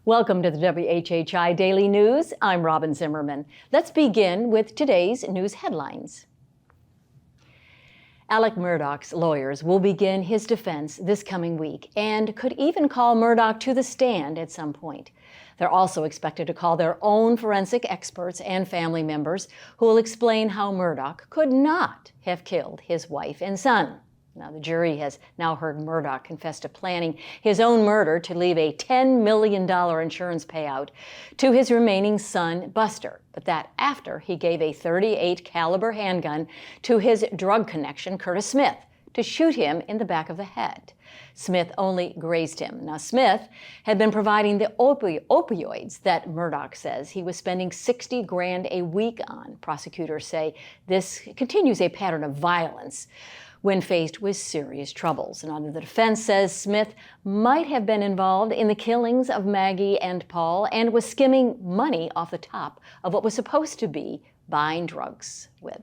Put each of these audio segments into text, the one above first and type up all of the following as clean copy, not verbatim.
Welcome to the WHHI Daily News. I'm Robyn Zimmerman. Let's begin with today's news headlines. Alec Murdaugh's lawyers will begin his defense this coming week and could even call Murdaugh to the stand at some point. They're also expected to call their own forensic experts and family members who will explain how Murdaugh could not have killed his wife and son. Now, the jury has now heard Murdaugh confess to planning his own murder to leave a $10 million insurance payout to his remaining son, Buster, but that after he gave a .38 caliber handgun to his drug connection, Curtis Smith, to shoot him in the back of the head. Smith only grazed him. Now, Smith had been providing the opioids that Murdaugh says he was spending $60 grand a week on. Prosecutors say this continues a pattern of violence when faced with serious troubles. And the defense says Smith might have been involved in the killings of Maggie and Paul and was skimming money off the top of what was supposed to be buying drugs with.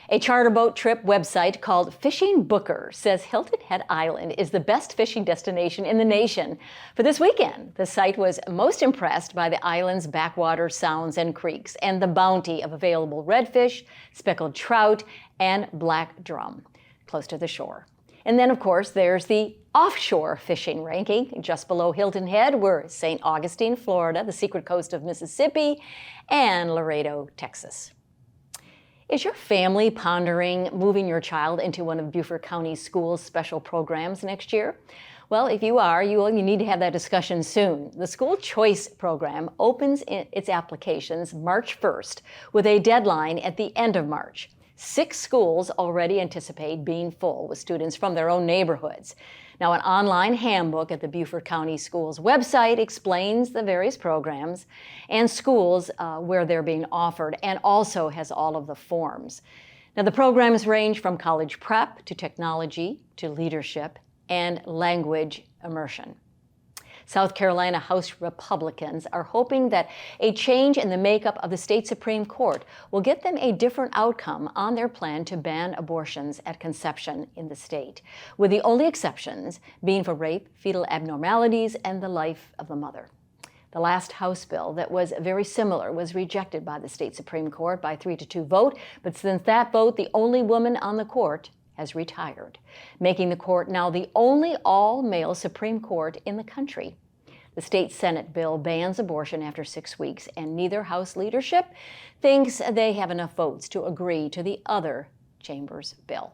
A charter boat trip website called Fishing Booker says Hilton Head Island is the best fishing destination in the nation. For this weekend, the site was most impressed by the island's backwater sounds and creeks and the bounty of available redfish, speckled trout, and black drum close to the shore. And then, of course, there's the offshore fishing ranking. Just below Hilton Head were St. Augustine, Florida, the Secret Coast of Mississippi, and Laredo, Texas. Is your family pondering moving your child into one of Beaufort County Schools' special programs next year? Well, if you are, you need to have that discussion soon. The School Choice Program opens its applications March 1st with a deadline at the end of March. 6 schools already anticipate being full with students from their own neighborhoods. Now, an online handbook at the Beaufort County Schools website explains the various programs and schools where they're being offered and also has all of the forms. Now, the programs range from college prep to technology to leadership and language immersion. South Carolina House Republicans are hoping that a change in the makeup of the state Supreme Court will get them a different outcome on their plan to ban abortions at conception in the state, with the only exceptions being for rape, fetal abnormalities, and the life of the mother. The last House bill that was very similar was rejected by the state Supreme Court by 3-2 vote, but since that vote, the only woman on the court has retired, making the court now the only all-male Supreme Court in the country. The state Senate bill bans abortion after 6 weeks, and neither House leadership thinks they have enough votes to agree to the other chamber's bill.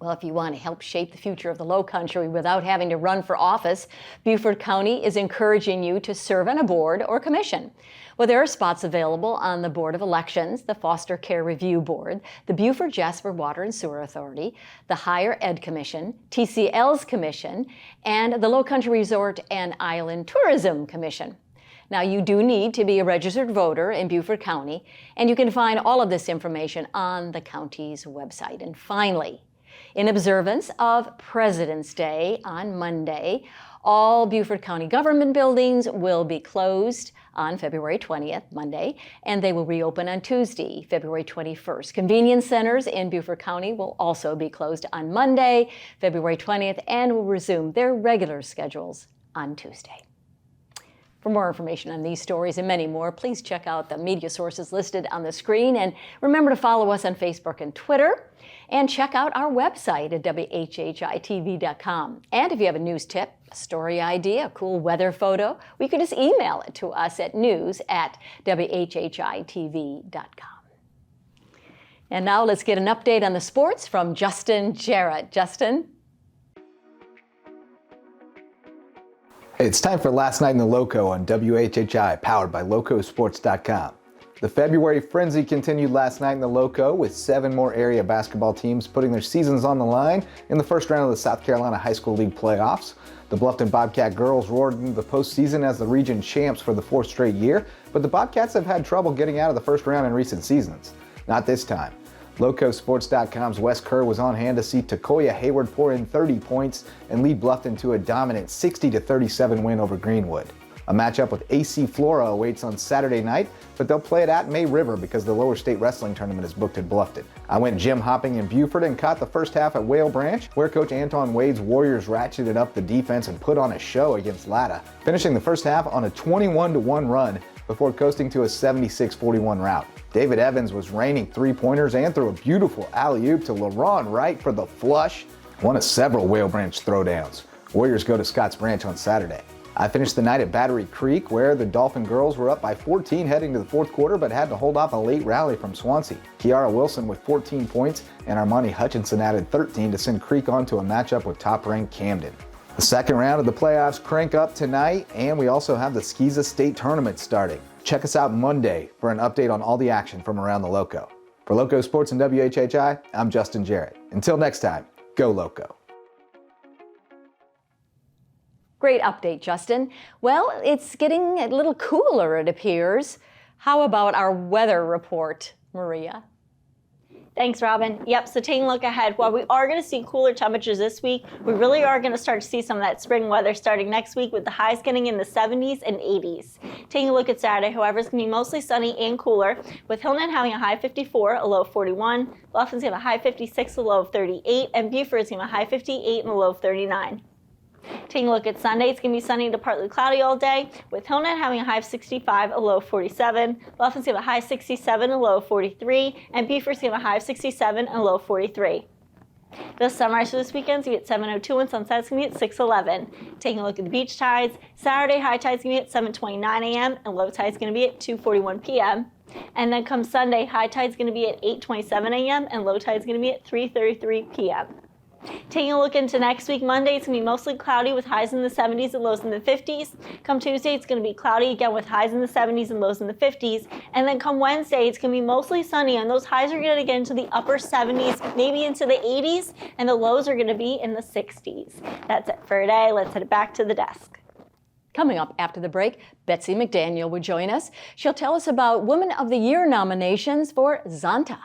Well, if you want to help shape the future of the Lowcountry without having to run for office, Beaufort County is encouraging you to serve on a board or commission. Well, there are spots available on the Board of Elections, the Foster Care Review Board, the Beaufort Jasper Water and Sewer Authority, the Higher Ed Commission, TCL's Commission, and the Lowcountry Resort and Island Tourism Commission. Now, you do need to be a registered voter in Beaufort County, and you can find all of this information on the county's website. And finally, in observance of President's Day on Monday, all Beaufort County government buildings will be closed on February 20th, Monday, and they will reopen on Tuesday, February 21st. Convenience centers in Beaufort County will also be closed on Monday, February 20th, and will resume their regular schedules on Tuesday. For more information on these stories and many more, please check out the media sources listed on the screen. And remember to follow us on Facebook and Twitter. And check out our website at WHHITV.com. And if you have a news tip, a story idea, a cool weather photo, you can just email it to us at news@WHHITV.com. And now let's get an update on the sports from Justin Jarrett. Justin? Hey, it's time for Last Night in the Lowco on WHHI, powered by LowcoSports.com. The February frenzy continued last night in the Lowco with 7 more area basketball teams putting their seasons on the line in the first round of the South Carolina High School League playoffs. The Bluffton Bobcat girls roared into the postseason as the region champs for the 4th straight year, but the Bobcats have had trouble getting out of the first round in recent seasons. Not this time. LowcoSports.com's Wes Kerr was on hand to see Takoya Hayward pour in 30 points and lead Bluffton to a dominant 60-37 win over Greenwood. A matchup with AC Flora awaits on Saturday night, but they'll play it at May River because the lower state wrestling tournament is booked at Bluffton. I went gym hopping in Beaufort and caught the first half at Whale Branch, where Coach Anton Wade's Warriors ratcheted up the defense and put on a show against Latta, finishing the first half on a 21-1 run before coasting to a 76-41 rout. David Evans was raining three-pointers and threw a beautiful alley-oop to LaRon Wright for the flush, one of several Whale Branch throwdowns. Warriors go to Scotts Branch on Saturday. I finished the night at Battery Creek, where the Dolphin girls were up by 14 heading to the fourth quarter, but had to hold off a late rally from Swansea. Kiara Wilson with 14 points, and Armani Hutchinson added 13 to send Creek on to a matchup with top-ranked Camden. The second round of the playoffs crank up tonight, and we also have the Skeeza State Tournament starting. Check us out Monday for an update on all the action from around the Loco. For Lowco Sports and WHHI, I'm Justin Jarrett. Until next time, go Loco. Great update, Justin. Well, it's getting a little cooler, it appears. How about our weather report, Maria? Thanks, Robyn. Yep, so taking a look ahead, while we are going to see cooler temperatures this week, we really are going to start to see some of that spring weather starting next week with the highs getting in the 70s and 80s. Taking a look at Saturday, however, it's going to be mostly sunny and cooler, with Hilton having a high 54, a low of 41, Bluffton's going to have a high 56, a low of 38, and Beaufort is going to have a high 58 and a low of 39. Taking a look at Sunday, it's going to be sunny to partly cloudy all day, with Hilton having a high of 65, a low of 47, Bluffton's going to have a high of 67, a low of 43, and Beaufort's going to have a high of 67 and a low of 43. The sunrise for this weekend is going to be at 7:02 and sunset's going to be at 6:11. Taking a look at the beach tides, Saturday high tide's going to be at 7:29 a.m. and low tide's going to be at 2:41 p.m. And then come Sunday, high tide's going to be at 8:27 a.m. and low tide's going to be at 3:33 p.m. Taking a look into next week, Monday, it's going to be mostly cloudy with highs in the 70s and lows in the 50s. Come Tuesday, it's going to be cloudy again with highs in the 70s and lows in the 50s. And then come Wednesday, it's going to be mostly sunny, and those highs are going to get into the upper 70s, maybe into the 80s, and the lows are going to be in the 60s. That's it for today. Let's head back to the desk. Coming up after the break, Betsy McDaniel will join us. She'll tell us about Woman of the Year nominations for Zonta.